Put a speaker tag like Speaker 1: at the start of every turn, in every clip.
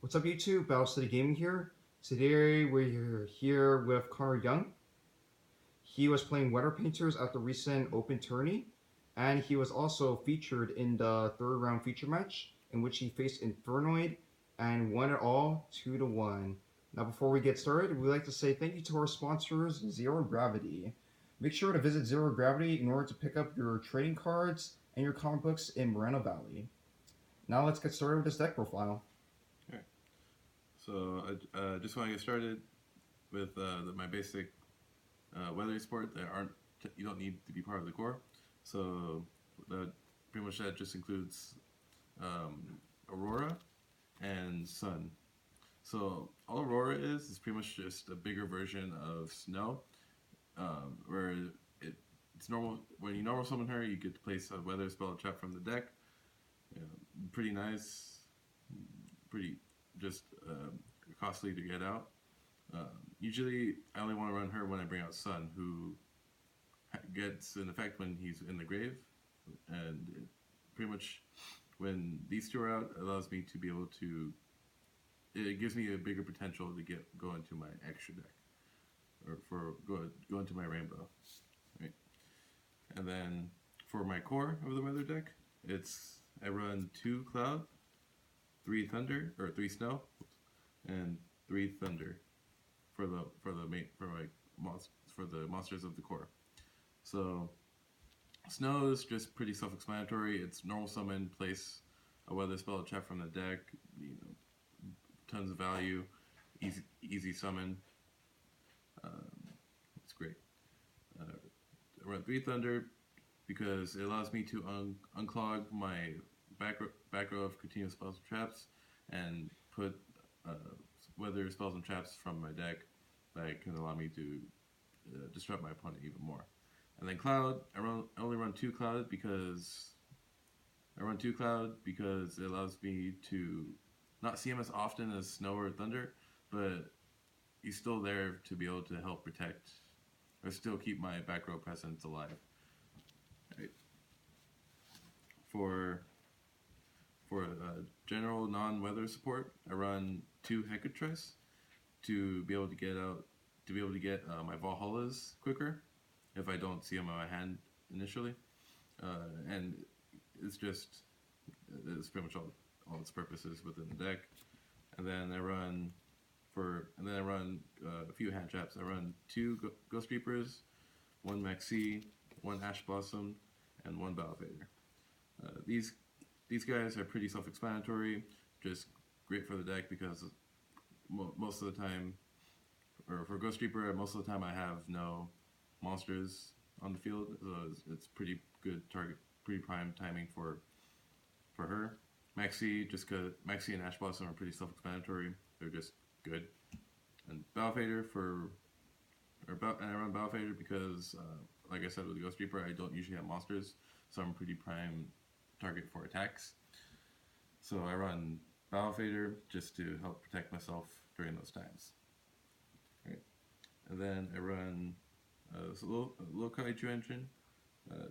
Speaker 1: What's up, YouTube? Battle City Gaming here. Today we're here with Connor Young. He was playing Weather Painters at the recent Open Tourney, and he was also featured in the third round feature match in which he faced Infernoid and won it all 2-1. Now, before we get started, we'd like to say thank you to our sponsors, Zero Gravity. Make sure to visit Zero Gravity in order to pick up your trading cards and your comic books in Moreno Valley. Now, let's get started with this deck profile.
Speaker 2: Alright, so I just want to get started with my basic weathering support that you don't need to be part of the core. So pretty much that just includes Aurora and Sun. So all Aurora is pretty much just a bigger version of Snow, where it's normal when you normal summon her, you get to place a weather spell trap from the deck. Pretty nice, pretty just costly to get out. Usually, I only want to run her when I bring out Sun, who gets an effect when he's in the grave, and pretty much when these two are out, it allows me to be able to. It gives me a bigger potential to go into my extra deck, or go into my rainbow, right? And then for my core of the weather deck, I run 2 cloud, 3 thunder or 3 snow, and 3 thunder for the monsters of the core. So snow is just pretty self-explanatory. It's normal summon, place a weather spell trap from the deck. Tons of value, easy summon. It's great. I run 3 thunder because it allows me to unclog my back row of continuous spells and traps and put weather spells and traps from my deck that can allow me to disrupt my opponent even more. And then cloud, I only run 2 cloud because it allows me to not see him as often as snow or thunder, but he's still there to be able to help protect or still keep my back row presence alive. Right. For general non-weather support, I run 2 Hecatrice to be able to get my Valhallas quicker if I don't see them in my hand initially, and it's pretty much all its purposes within the deck. And then I run a few hand traps. I run 2 Ghost Reapers, 1 Maxi, 1 Ash Blossom, and 1 Battle Vader. These guys are pretty self-explanatory, just great for the deck because most of the time, or for Ghost Reaper, most of the time I have no monsters on the field, so it's pretty good target, pretty prime timing for her. Maxi, Maxi and Ash Blossom are pretty self-explanatory. They're just good. And Battle Vader and I run Battle Vader because, like I said with the Ghost Reaper, I don't usually have monsters, so I'm a pretty prime target for attacks. So I run Battle Vader just to help protect myself during those times. Right. And then I run a little kaiju engine,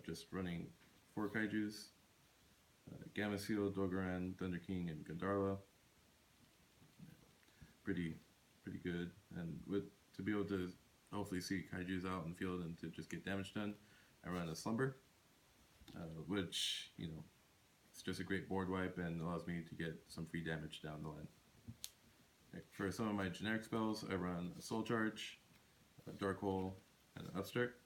Speaker 2: just running 4 kaijus, Gamma Seal, Dogoran, Thunder King, and Gandharla. Pretty good, and to be able to hopefully see kaijus out in the field and to just get damage done, I run a Slumber, which it's just a great board wipe and allows me to get some free damage down the line. For some of my generic spells, I run a Soul Charge, a Dark Hole, and an Upstart.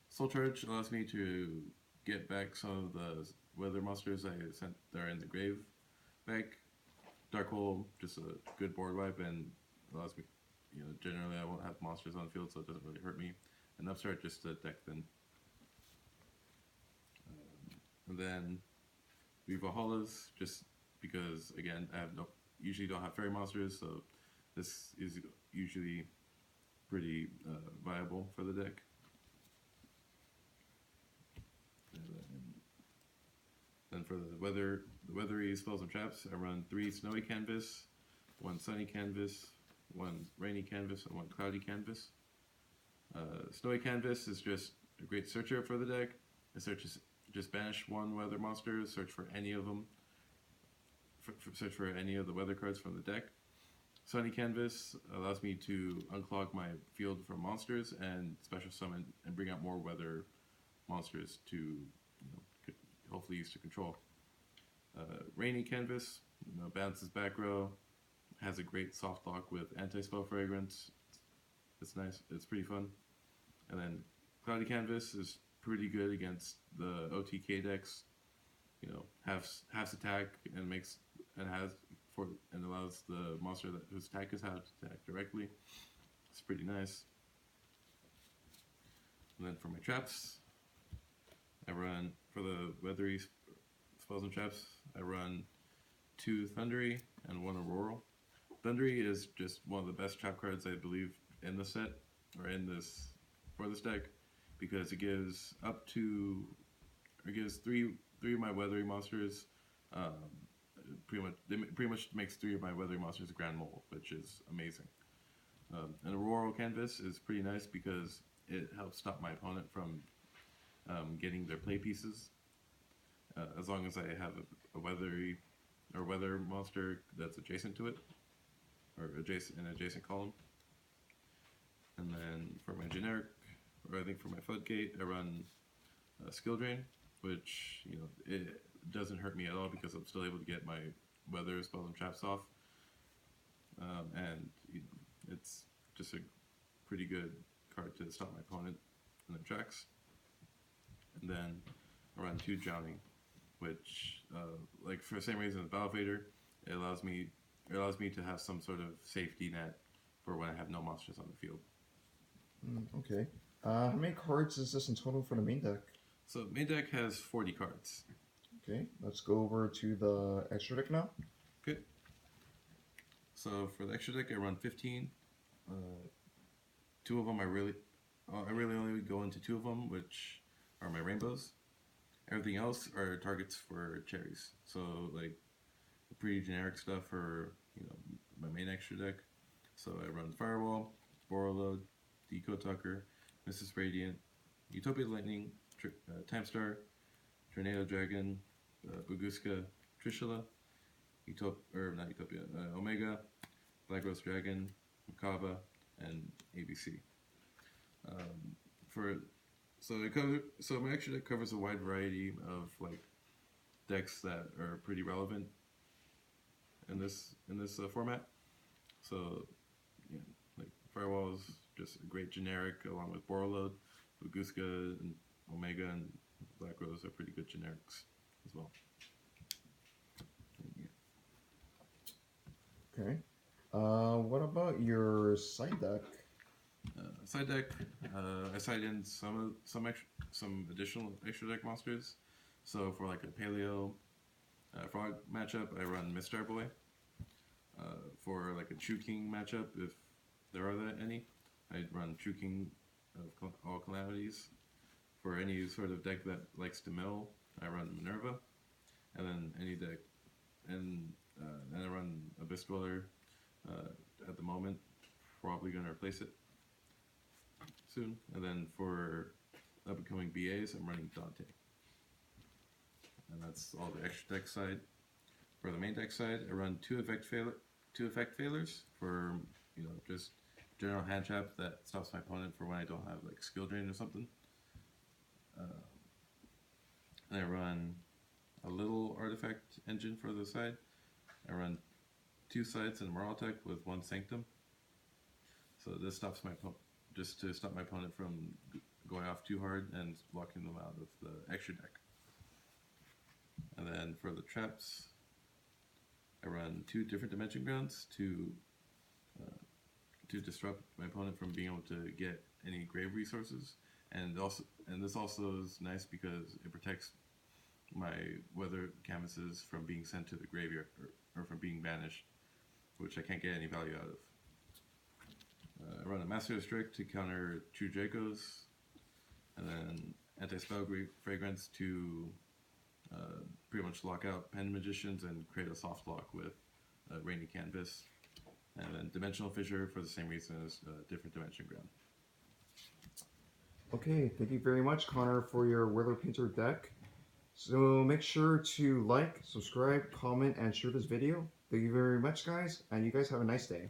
Speaker 2: Soul Charge allows me to get back some of the weather monsters I sent that are in the grave back. Dark Hole, just a good board wipe and allows me, generally I won't have monsters on the field, so it doesn't really hurt me. And Upstart just to deck thin. And then we Valhallas, just because again I usually don't have fairy monsters, so this is usually pretty viable for the deck. Then for the weathery spells and traps, I run 3 snowy canvas, 1 sunny canvas, 1 rainy canvas, and 1 cloudy canvas. Snowy canvas is just a great searcher for the deck. It searches, just banish 1 weather monster, search for any of them, search for any of the weather cards from the deck. Sunny Canvas allows me to unclog my field from monsters and special summon and bring out more weather monsters to hopefully use to control. Rainy Canvas bounces back row, has a great soft lock with anti-spell fragrance. It's nice. It's pretty fun. And then Cloudy Canvas is pretty good against the OTK decks. Halves attack and allows the monster whose attack is half to attack directly. It's pretty nice. And then for my traps, I run for the weathery spells and traps. I run 2 Thundery and 1 Auroral. Thundery is just one of the best trap cards I believe in the set or for this deck because it gives three of my weathery monsters. Pretty much makes 3 of my weathery monsters Grand Mole, which is amazing. An Auroral Canvas is pretty nice because it helps stop my opponent from getting their play pieces. As long as I have a weathery or weather monster that's adjacent to it, or an adjacent column. And then for my generic, or I think for my floodgate, I run Skill Drain, which it doesn't hurt me at all because I'm still able to get my weather spells and traps off, and it's just a pretty good card to stop my opponent in their tracks. And then I run 2 Drowning, which for the same reason as Battle Vader, it allows me to have some sort of safety net for when I have no monsters on the field.
Speaker 1: Okay. How many cards is this in total for the main deck?
Speaker 2: So main deck has 40 cards.
Speaker 1: Okay, let's go over to the extra deck now.
Speaker 2: Okay. So for the extra deck, I run 15. 2 of them I really only go into 2 of them, which are my rainbows. Everything else are targets for cherries. So pretty generic stuff for my main extra deck. So I run Firewall, Borreload, Decode Tucker, Mrs. Radiant, Utopia Lightning, Time Star, Tornado Dragon, Buguska, Trishula, Omega, Black Rose Dragon, Makaba, and ABC. So my extra deck covers a wide variety of decks that are pretty relevant in this format. So Firewall is just a great generic, along with Borreload, Buguska, and Omega, and Black Rose are pretty good generics as well.
Speaker 1: Okay. What about your side deck?
Speaker 2: Side deck, I side in some additional extra deck monsters. So for a Paleo Frog matchup, I run Mistar Boy. For a True King matchup, if there are any, I run True King of all calamities. For any sort of deck that likes to mill, I run Minerva. And then any deck, and I run Abyss Dweller at the moment. Probably going to replace it soon. And then for upcoming BAs, I'm running Dante. And that's all the extra deck side. For the main deck side, I run 2 effect failures for just general hand trap that stops my opponent for when I don't have skill drain or something. And I run a little artifact engine for the side. I run 2 sides and a Morale-Tech with 1 Sanctum. So this stops just to stop my opponent from going off too hard and locking them out of the extra deck. And then for the traps, I run 2 different dimension grounds to disrupt my opponent from being able to get any grave resources, and this also is nice because it protects my weather canvases from being sent to the graveyard or from being banished, which I can't get any value out of. I run a Master Restrict to counter True Dracos, and then Anti-Spell Fragrance to pretty much lock out Pen Magicians and create a soft lock with Rainy Canvas. And then Dimensional Fissure for the same reason as different dimension ground.
Speaker 1: Okay, thank you very much, Connor, for your Weather Painter deck. So make sure to like, subscribe, comment, and share this video. Thank you very much, guys, and you guys have a nice day.